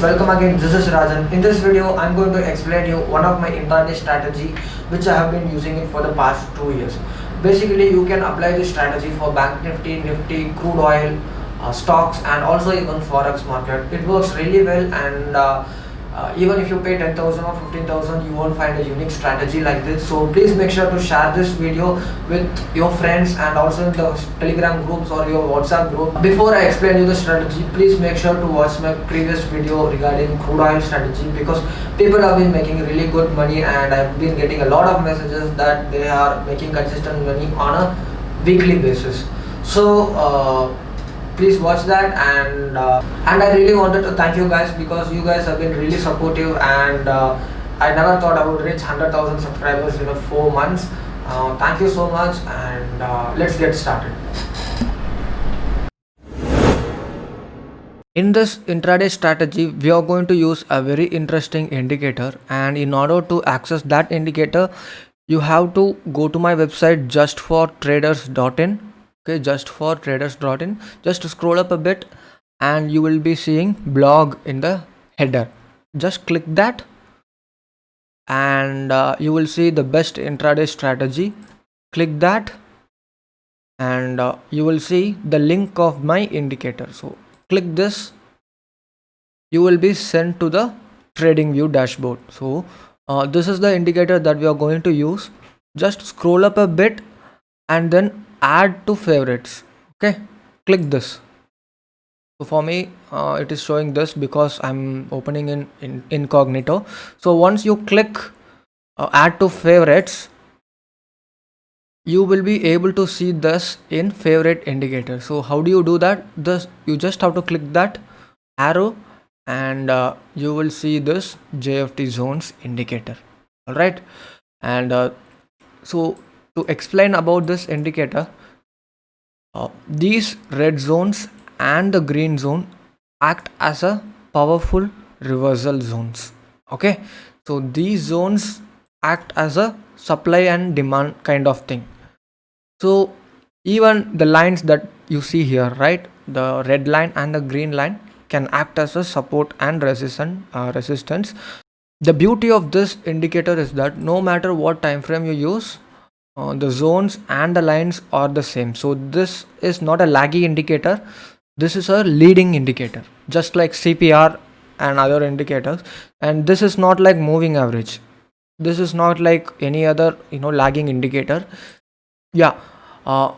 welcome again. This is Rajan. In this video, I'm going to explain you one of my intraday strategy which I have been using it for the past 2 years. Basically, you can apply this strategy for Bank Nifty, crude oil, stocks, and also even forex market. It works really well, and even if you pay 10,000 or 15,000, you won't find a unique strategy like this. So please make sure to share this video with your friends and also in the Telegram groups or your WhatsApp group. Before I explain you the strategy, please make sure to watch my previous video regarding crude oil strategy, because people have been making really good money and I've been getting a lot of messages that they are making consistent money on a weekly basis. So please watch that, and I really wanted to thank you guys because you guys have been really supportive, and I never thought I would reach 100,000 subscribers in 4 months. Thank you so much, and let's get started. In this intraday strategy, we are going to use a very interesting indicator, and in order to access that indicator, you have to go to my website justfortraders.in. Okay, justfortraders.in. Just scroll up a bit and you will be seeing blog in the header. Just click that and you will see the best intraday strategy. Click that and you will see the link of my indicator. So click this, you will be sent to the TradingView dashboard. So this is the indicator that we are going to use. Just scroll up a bit and then add to favorites. Okay, click this. So for me it is showing this because I'm opening in incognito. So once you click add to favorites, you will be able to see this in favorite indicator. So how do you do that? This, you just have to click that arrow and you will see this JFT zones indicator. All right, and so to explain about this indicator, these red zones and the green zone act as a powerful reversal zones. Okay, so these zones act as a supply and demand kind of thing. So even the lines that you see here, right, the red line and the green line can act as a support and resistance. The beauty of this indicator is that no matter what time frame you use, the zones and the lines are the same. So this is not a laggy indicator, this is a leading indicator, just like CPR and other indicators. And this is not like moving average, this is not like any other lagging indicator. Yeah,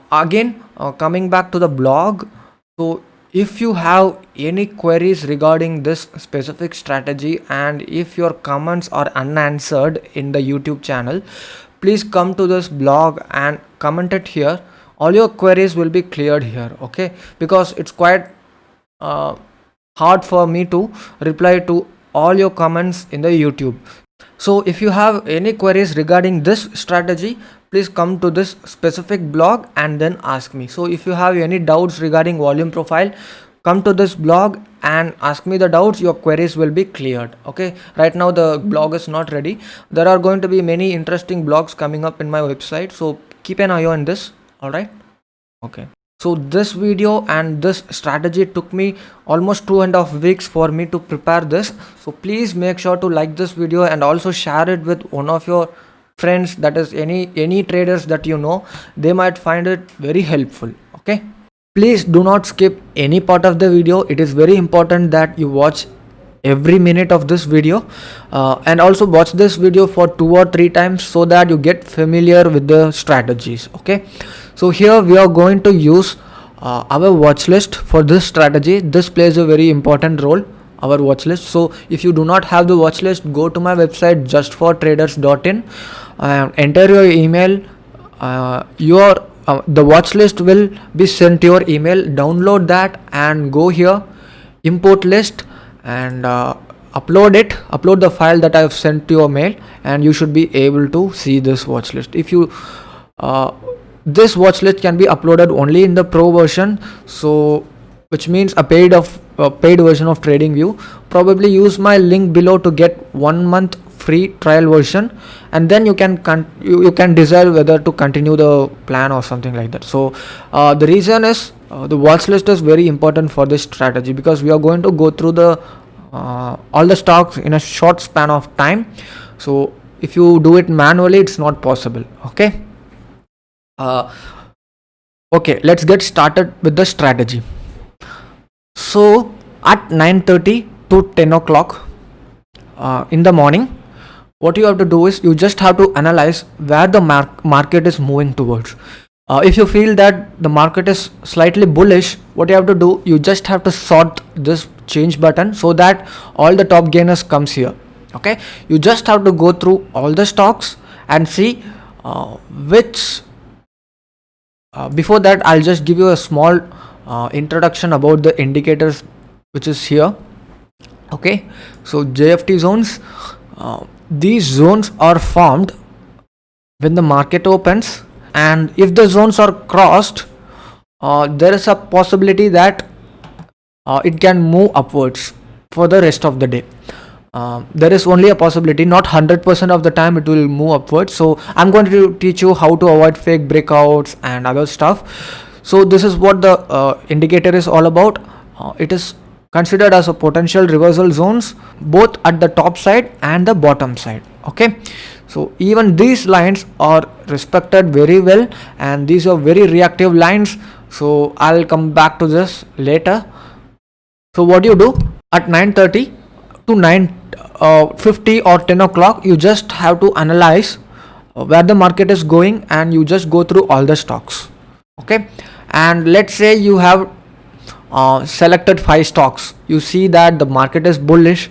again coming back to the blog, so if you have any queries regarding this specific strategy and if your comments are unanswered in the YouTube channel, please come to this blog and comment it here. All your queries will be cleared here. Okay, because it's quite hard for me to reply to all your comments in the YouTube. So if you have any queries regarding this strategy, please come to this specific blog and then ask me. So if you have any doubts regarding volume profile, come to this blog and ask me the doubts, your queries will be cleared. Okay, right now the blog is not ready. There are going to be many interesting blogs coming up in my website, so keep an eye on this. All right, okay. So this video and this strategy took me almost 2.5 weeks for me to prepare this. So please make sure to like this video and also share it with one of your friends, that is any traders that you know. They might find it very helpful. Okay, please do not skip any part of the video. It is very important that you watch every minute of this video, and also watch this video for 2 or 3 times so that you get familiar with the strategies. Okay, so here we are going to use our watch list for this strategy. This plays a very important role, our watch list. So if you do not have the watch list, go to my website justfortraders.in, enter your email, the watch list will be sent to your email. Download that and go here, import list, and upload the file that I have sent to your mail, and you should be able to see this watch list. If you this watch list can be uploaded only in the pro version, so which means a paid version of TradingView. Probably use my link below to get 1 month free trial version, and then you can decide whether to continue the plan or something like that. So the reason is the watch list is very important for this strategy, because we are going to go through the all the stocks in a short span of time. So if you do it manually, it's not possible. Okay. uh, okay, let's get started with the strategy. So at 9:30 to 10 o'clock in the morning, what you have to do is you just have to analyze where the market is moving towards. If you feel that the market is slightly bullish, what you have to do, you just have to sort this change button so that all the top gainers comes here. Okay, you just have to go through all the stocks and see which before that I'll just give you a small introduction about the indicators which is here. Okay, so JFT zones, these zones are formed when the market opens, and if the zones are crossed, there is a possibility that it can move upwards for the rest of the day. There is only a possibility, not 100% of the time it will move upwards. So I'm going to teach you how to avoid fake breakouts and other stuff. So this is what the indicator is all about. It is considered as a potential reversal zones both at the top side and the bottom side. Okay, so even these lines are respected very well, and these are very reactive lines. So I'll come back to this later. So what do you do at 9:30 to 9:50 or 10 o'clock? You just have to analyze where the market is going, and you just go through all the stocks. Okay, and let's say you have selected 5 stocks. You see that the market is bullish,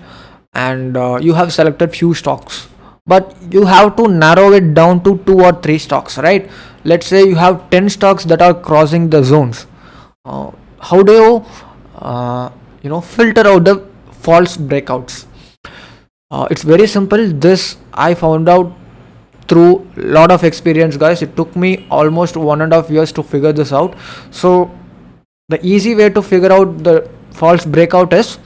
and you have selected few stocks, but you have to narrow it down to 2 or 3 stocks, right? Let's say you have 10 stocks that are crossing the zones. How do you filter out the false breakouts? It's very simple. This I found out through lot of experience, guys. It took me almost 1.5 years to figure this out. So the easy way to figure out the false breakout is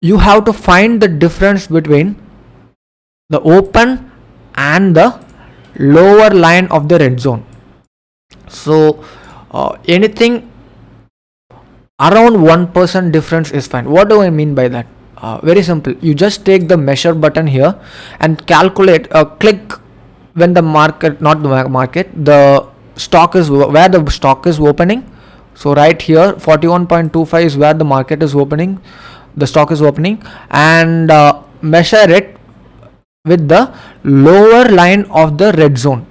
you have to find the difference between the open and the lower line of the red zone. So anything around 1% difference is fine. What do I mean by that? Very simple. You just take the measure button here and calculate, click when the market, not the market, the stock is where the stock is opening. So right here 41.25 is where the market is opening, the stock is opening, and measure it with the lower line of the red zone.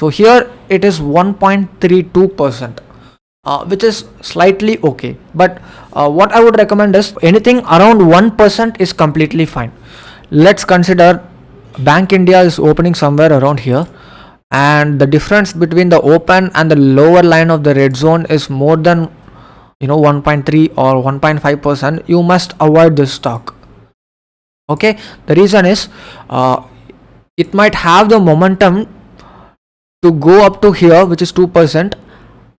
So here it is 1.32%, which is slightly okay, but what I would recommend is anything around 1% is completely fine. Let's consider Bank India is opening somewhere around here, and the difference between the open and the lower line of the red zone is more than 1.3 or 1.5%. You must avoid this stock. Okay, the reason is it might have the momentum to go up to here, which is 2%,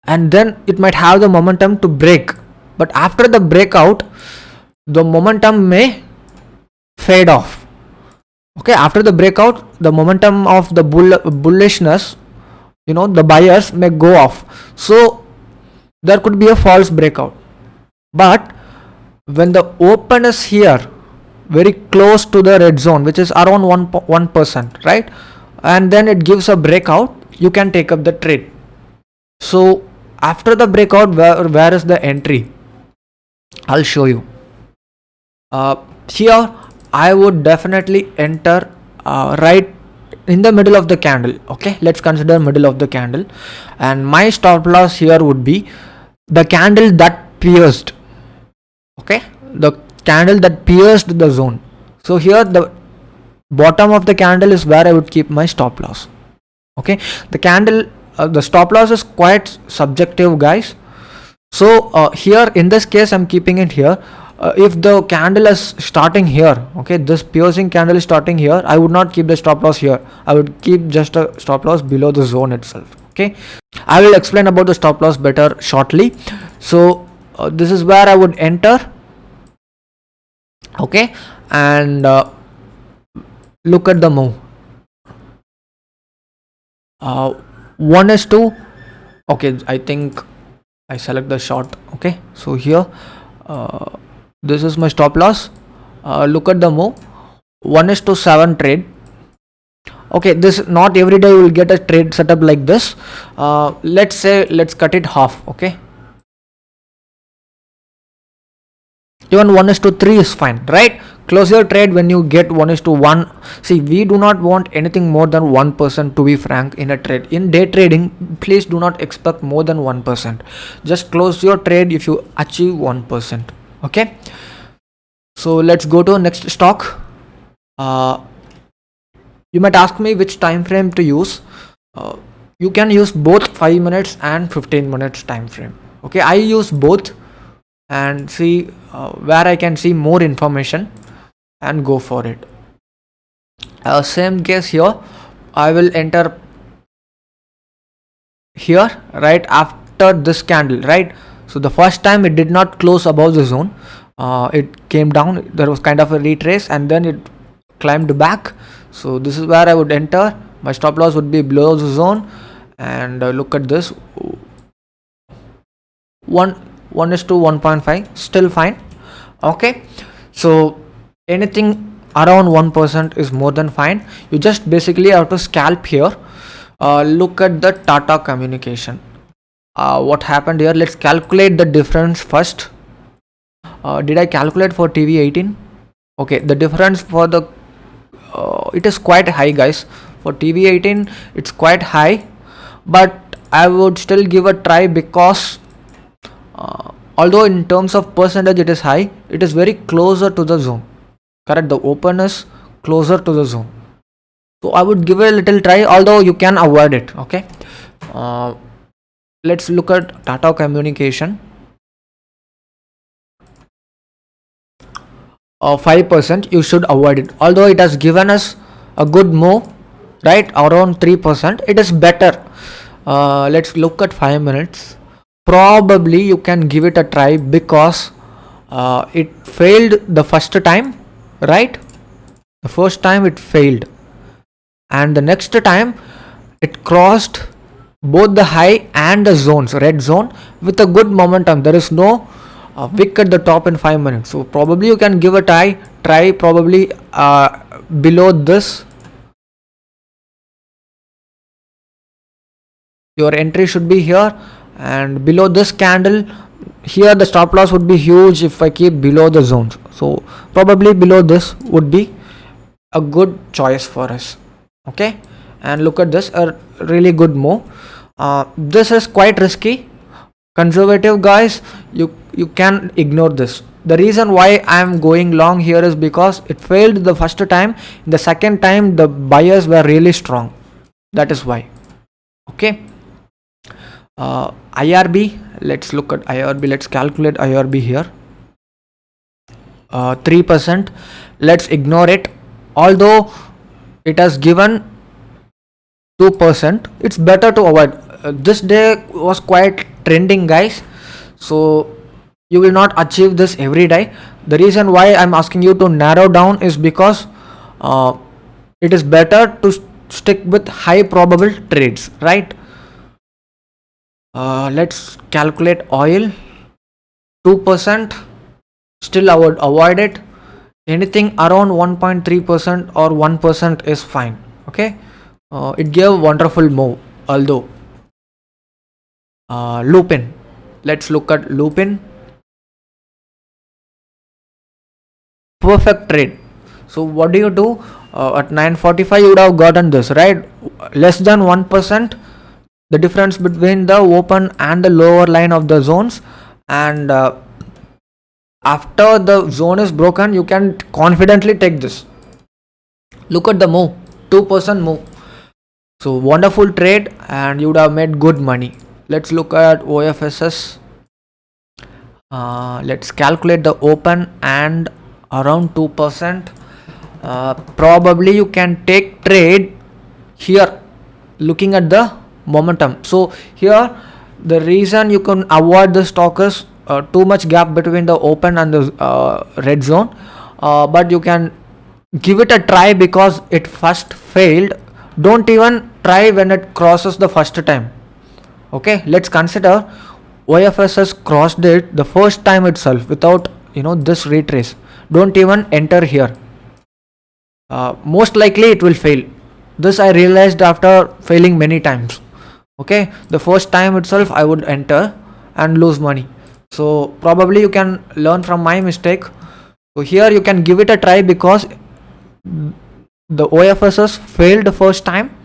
and then it might have the momentum to break, but after the breakout the momentum may fade off. Okay, after the breakout the momentum of the bullishness, the buyers may go off, so there could be a false breakout. But when the open is here very close to the red zone, which is around 1%, right, and then it gives a breakout, you can take up the trade. So after the breakout, where is the entry? I'll show you. Here I would definitely enter right in the middle of the candle. Okay, let's consider middle of the candle, and my stop loss here would be the candle that pierced. Okay, the candle that pierced the zone. So here the bottom of the candle is where I would keep my stop loss. Okay, the candle, the stop loss is quite subjective, guys. So here in this case I'm keeping it here. If the candle is starting here, okay, this piercing candle is starting here, I would not keep the stop loss here. I would keep just a stop loss below the zone itself. Okay, I will explain about the stop loss better shortly. So this is where I would enter. Okay, and look at the move. 1:2. Okay, I think I select the short. Okay, so here This is my stop loss. Look at the move. 1:7 trade. Okay, this not every day you will get a trade setup like this. Let's say let's cut it half. Okay, even 1:3 is fine, right? Close your trade when you get 1:1. See, we do not want anything more than 1%, to be frank, in a trade. In day trading, please do not expect more than 1%. Just close your trade if you achieve 1%. Okay, so let's go to next stock. You might ask me which time frame to use. You can use both 5 minutes and 15 minutes time frame. Okay, I use both and see where I can see more information and go for it. Same case here. I will enter here right after this candle, right? So the first time it did not close above the zone. It came down, there was kind of a retrace, and then it climbed back. So this is where I would enter. My stop loss would be below the zone, and look at this, 1:1.5, still fine. Okay, so anything around 1% is more than fine. You just basically have to scalp here. Look at the Tata Communication. What happened here? Let's calculate the difference first. Did I calculate for TV18? Okay, the difference for the it is quite high, guys. For TV18 it's quite high, but I would still give a try, because although in terms of percentage it is high, it is very closer to the zone. Correct, the open is closer to the zone, so I would give it a little try, although you can avoid it. Okay, let's look at Tata Communication. 5%, you should avoid it, although it has given us a good move, right? Around 3%, it is better. Let's look at 5 minutes. Probably you can give it a try, because it failed the first time, right? The first time it failed, and the next time it crossed both the high and the zones, red zone, with a good momentum. There is no wick at the top in 5 minutes, so probably you can give a try probably below this. Your entry should be here, and below this candle here the stop loss would be huge if I keep below the zones. So probably below this would be a good choice for us. Okay, and look at this, a really good move. This is quite risky, conservative, guys. You can ignore this. The reason why I am going long here is because it failed the first time. The second time the buyers were really strong, that is why. Okay, IRB, let's look at IRB. Let's calculate IRB here. 3%, let's ignore it. Although it has given 2%, it's better to avoid. This day was quite trending, guys, so you will not achieve this every day. The reason why I'm asking you to narrow down is because it is better to stick with high probable trades, right? Let's calculate oil. 2%, still I would avoid it. Anything around 1.3% or 1% is fine. Okay, it gave wonderful move. Although Lupin, let's look at Lupin. Perfect trade. So what do you do? At 9:45 you would have gotten this, right? Less than 1%, the difference between the open and the lower line of the zones, and after the zone is broken you can confidently take this. Look at the move, 2% move. So wonderful trade, and you would have made good money. Let's look at OFSS. Let's calculate the open, and around 2%. Probably you can take trade here, looking at the momentum. So here the reason you can avoid the stock is too much gap between the open and the red zone, but you can give it a try because it first failed. Don't even try when it crosses the first time. Okay, let's consider OFSS crossed it the first time itself without this retrace. Don't even enter here. Most likely it will fail. This I realized after failing many times. Okay, the first time itself I would enter and lose money. So probably you can learn from my mistake. So here you can give it a try, because the OFSS failed the first time,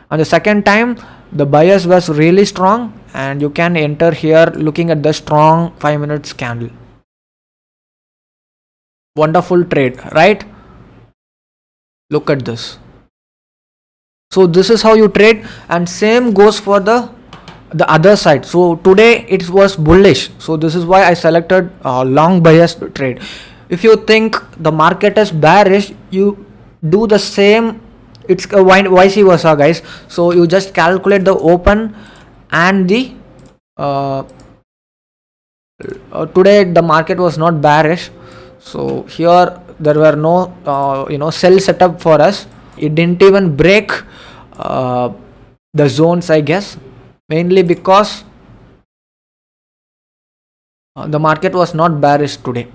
and the second time the bias was really strong, and you can enter here looking at the strong 5 minutes candle. Wonderful trade, right? Look at this. So this is how you trade, and same goes for the other side. So today it was bullish, so this is why I selected long bias trade. If you think the market is bearish, you do the same. It's vice versa, guys. So you just calculate the open and the today the market was not bearish, so here there were no sell setup for us. It didn't even break the zones, I guess, mainly because the market was not bearish today.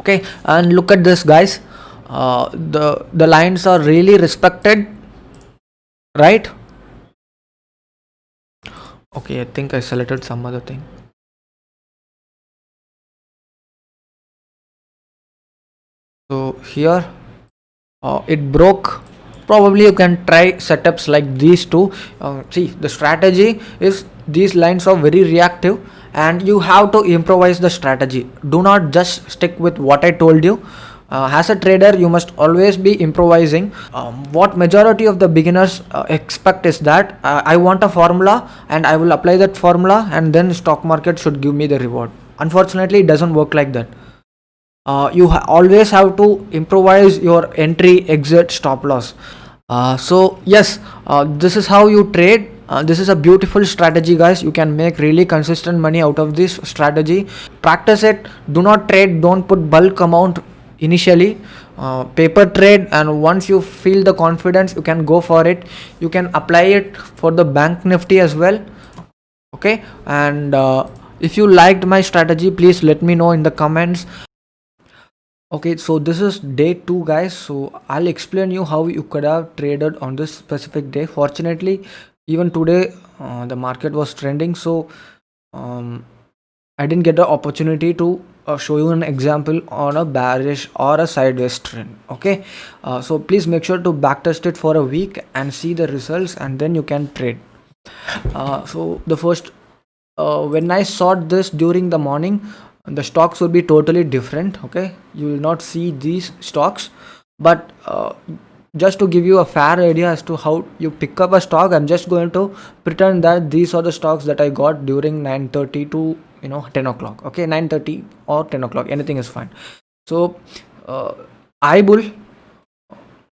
Okay, and look at this, guys. The lines are really respected, right? Okay, I think I selected some other thing. So here it broke. Probably you can try setups like these two. See, the strategy is these lines are very reactive, and you have to improvise the strategy. Do not just stick with what I told you. As a trader, you must always be improvising. What majority of the beginners expect is that I want a formula and I will apply that formula, and then stock market should give me the reward. Unfortunately, it doesn't work like that. You always have to improvise your entry, exit, stop loss. So yes, this is how you trade. This is a beautiful strategy, guys. You can make really consistent money out of this strategy. Practice it. Do not trade. Don't put bulk amount initially. Paper trade, and once you feel the confidence, you can go for it. You can apply it for the bank nifty as well. Okay, and if you liked my strategy, please let me know in the comments. Okay, so this is day 2, guys. So I'll explain you how you could have traded on this specific day. Fortunately, even today the market was trending, so I didn't get the opportunity to show you an example on a bearish or a sideways trend. Okay, so please make sure to backtest it for a week and see the results, and then you can trade. So the first when I saw this during the morning, the stocks will be totally different. Okay, you will not see these stocks, but just to give you a fair idea as to how you pick up a stock, I'm just going to pretend that these are the stocks that I got during 9:30 to 10 o'clock. Okay, 9:30 or 10 o'clock, anything is fine. So iBull.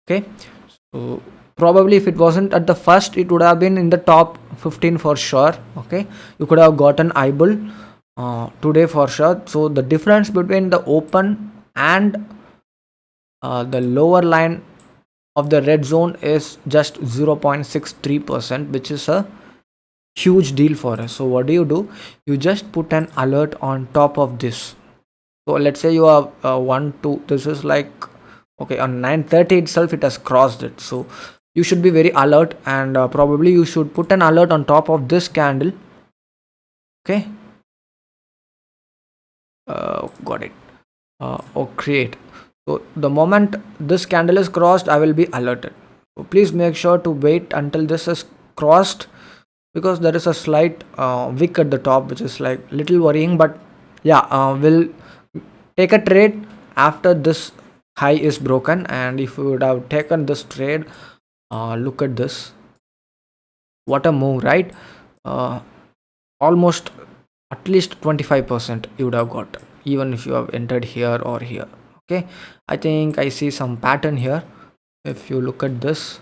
Okay, so probably if it wasn't at the first, it would have been in the top 15 for sure. Okay, you could have gotten iBull today for sure. So the difference between the open and the lower line of the red zone is just 0.63%, which is a huge deal for us. So what do? You just put an alert on top of this. So let's say you have 1 2, this is like, okay, on 9:30 itself it has crossed it, so you should be very alert, and probably you should put an alert on top of this candle. Okay, got it. Or create. So the moment this candle is crossed, I will be alerted. So please make sure to wait until this is crossed, because there is a slight wick at the top, which is like little worrying. But yeah, we'll take a trade after this high is broken. And if you would have taken this trade, look at this, what a move, right? Almost at least 25% you would have got, even if you have entered here or here. Okay, I think I see some pattern here. If you look at this,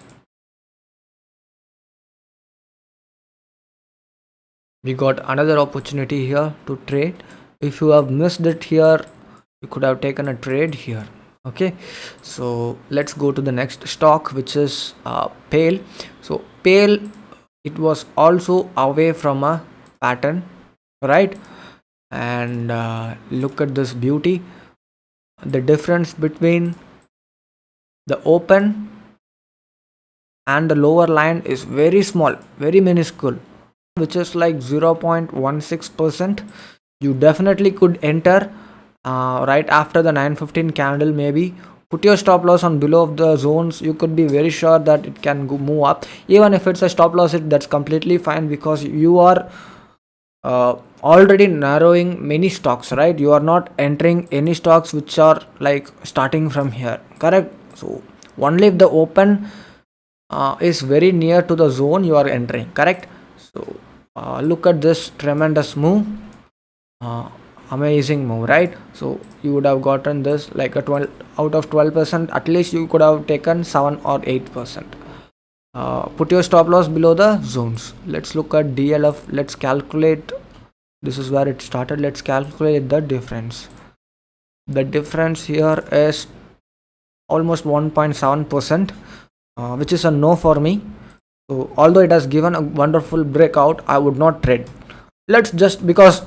we got another opportunity here to trade. If you have missed it here, you could have taken a trade here. Okay, so let's go to the next stock, which is Pale. So Pale, it was also away from a pattern, right? And look at this beauty. the difference between the open and the lower line is very small, very minuscule, which is like 0.16%. You definitely could enter right after the 9:15 candle. Maybe put your stop loss on below of the zones. You could be very sure that it can move up. Even if it's a stop loss, that's completely fine, because you are already narrowing many stocks, right? You are not entering any stocks which are like starting from here, correct? So only if the open is very near to the zone you are entering, correct? So look at this tremendous move, uh, amazing move, right? So you would have gotten this like a 12 out of 12%, at least you could have taken 7 or 8%. Put your stop loss below the zones. Let's look at DLF. Let's calculate. This is where it started. Let's calculate the difference. The difference here is almost 1.7%, which is a no for me. So although it has given a wonderful breakout, I would not trade. Let's just, because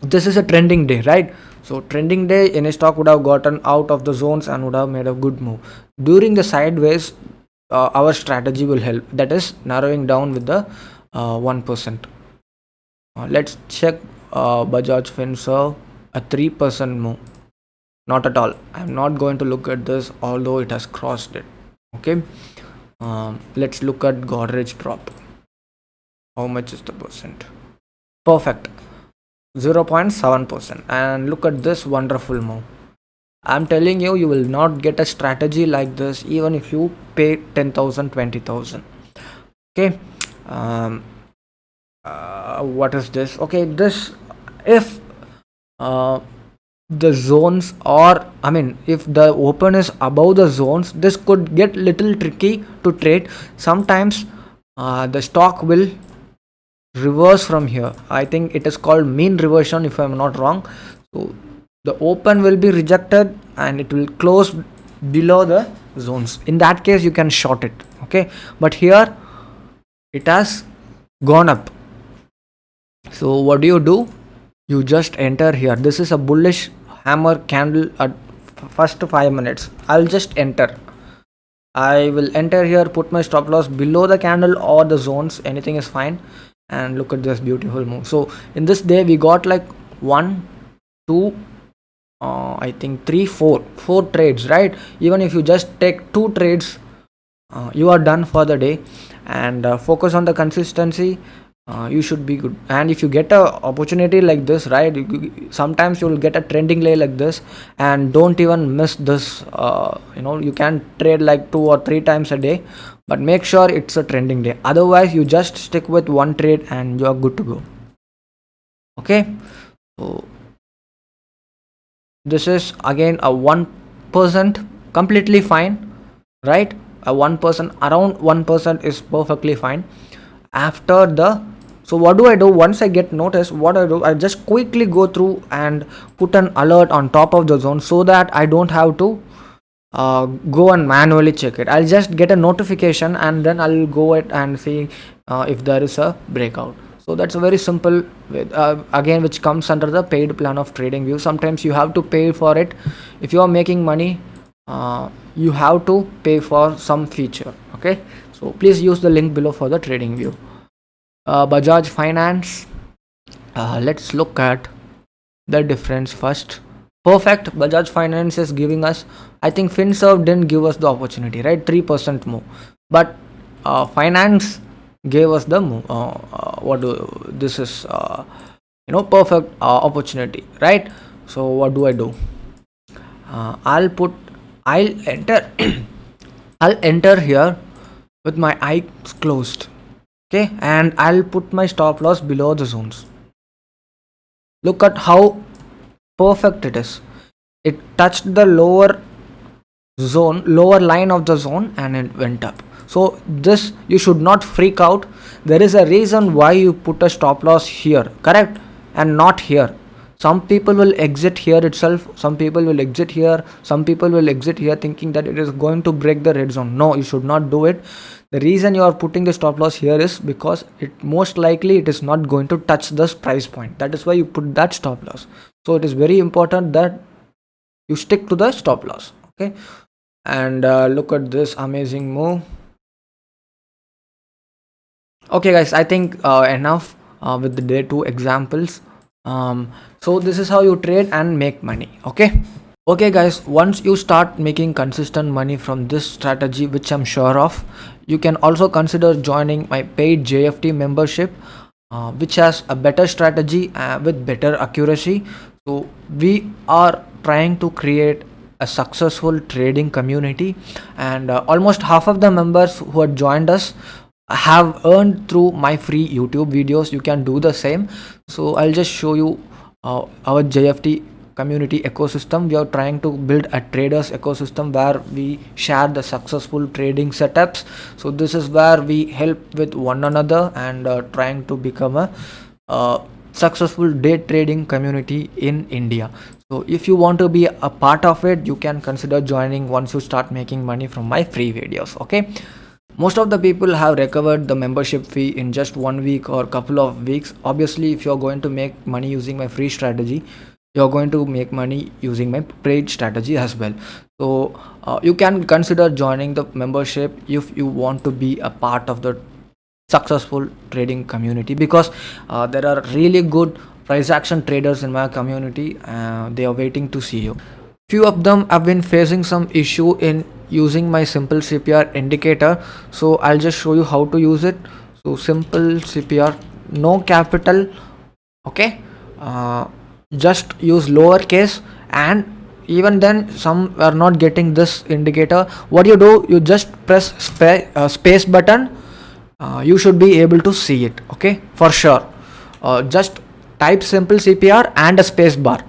this is a trending day, right? So trending day, any stock would have gotten out of the zones and would have made a good move. During the sideways, our strategy will help, that is narrowing down with the 1%. Let's check Bajaj Finserv, a 3% move. Not at all. I'm not going to look at this, although it has crossed it. Okay. Let's look at Godrej Prop. How much is the percent? Perfect. 0.7%. And look at this wonderful move. I'm telling you, you will not get a strategy like this even if you pay 10,000, 20,000. Okay. What is this? Okay, this, if the zones, or I mean if the open is above the zones, this could get little tricky to trade. Sometimes the stock will reverse from here. I think it is called mean reversion, if I'm not wrong. So the open will be rejected and it will close below the zones. In that case you can short it, okay? But here it has gone up. So what do? You just enter here. This is a bullish hammer candle at first 5 minutes. I'll just enter. I will enter here, put my stop loss below the candle or the zones, anything is fine. And look at this beautiful move. So in this day we got like 1 2 I think 3 4 trades, right? Even if you just take 2 trades, you are done for the day. And focus on the consistency. You should be good. And if you get a opportunity like this, right, sometimes you will get a trending lay like this, and don't even miss this. You can trade like 2 or 3 times a day, but make sure it's a trending day. Otherwise you just stick with one trade and you are good to go. Okay, so this is again a 1%, completely fine, right? A 1%, around 1% is perfectly fine. After the, so what do I do once I get notice? What I do, I just quickly go through and put an alert on top of the zone, so that I don't have to go and manually check it. I'll just get a notification and then I'll go it and see if there is a breakout. So that's a very simple way, again, which comes under the paid plan of TradingView. Sometimes you have to pay for it. If you are making money, you have to pay for some feature. Okay, so please use the link below for the TradingView. Bajaj Finance, let's look at the difference first. Perfect. Bajaj Finance is giving us, I think Finserv didn't give us the opportunity, right? 3% more, but finance gave us the move. This is perfect opportunity, right? So what do I do? I'll enter I'll enter here with my eyes closed, okay, and I'll put my stop loss below the zones. Look at how perfect it is. It touched the lower line of the zone and it went up. So this, you should not freak out. There is a reason why you put a stop loss here, correct, and not here. Some people will exit here itself, some people will exit here, some people will exit here thinking that it is going to break the red zone. No, you should not do it. The reason you are putting the stop loss here is because it most likely it is not going to touch this price point. That is why you put that stop loss. So it is very important that you stick to the stop loss. Okay, and look at this amazing move. Okay guys, I think enough with the day 2 examples. So this is how you trade and make money. Okay guys, once you start making consistent money from this strategy, which I'm sure of, you can also consider joining my paid JFT membership, which has a better strategy with better accuracy. So we are trying to create a successful trading community, and almost half of the members who had joined us have earned through my free YouTube videos. You can do the same. So I'll just show you our JFT community ecosystem. We are trying to build a traders ecosystem where we share the successful trading setups. So this is where we help with one another and trying to become a successful day trading community in India. So if you want to be a part of it, you can consider joining once you start making money from my free videos. Okay, most of the people have recovered the membership fee in just 1 week or couple of weeks. Obviously, if you're going to make money using my free strategy, you're going to make money using my paid strategy as well. So you can consider joining the membership if you want to be a part of the successful trading community, because there are really good price action traders in my community. They are waiting to see you. Few of them have been facing some issue in using my simple CPR indicator, so I'll just show you how to use it. So simple CPR, no capital. Okay, uh, just use lowercase, and even then some are not getting this indicator. What you do, you just press space button. You should be able to see it. Okay, for sure. Just type simple CPR and a space bar,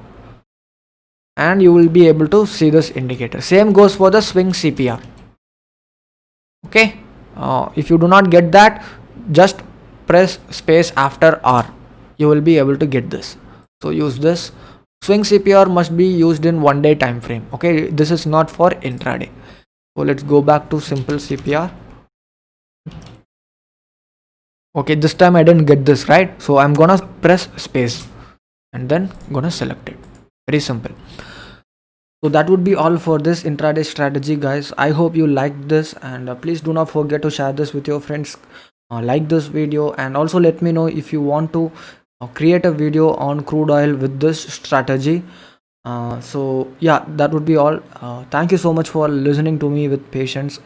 and you will be able to see this indicator. Same goes for the swing CPR. Okay, if you do not get that, just press space after R, you will be able to get this. So use this. Swing CPR must be used in 1 day time frame. Okay, this is not for intraday. So let's go back to simple CPR. Okay, this time I didn't get this right, so I'm gonna press space and then gonna select it. Very simple. So that would be all for this intraday strategy, guys. I hope you liked this, and please do not forget to share this with your friends. Like this video, and also let me know if you want to create a video on crude oil with this strategy. So yeah, that would be all. Thank you so much for listening to me with patience.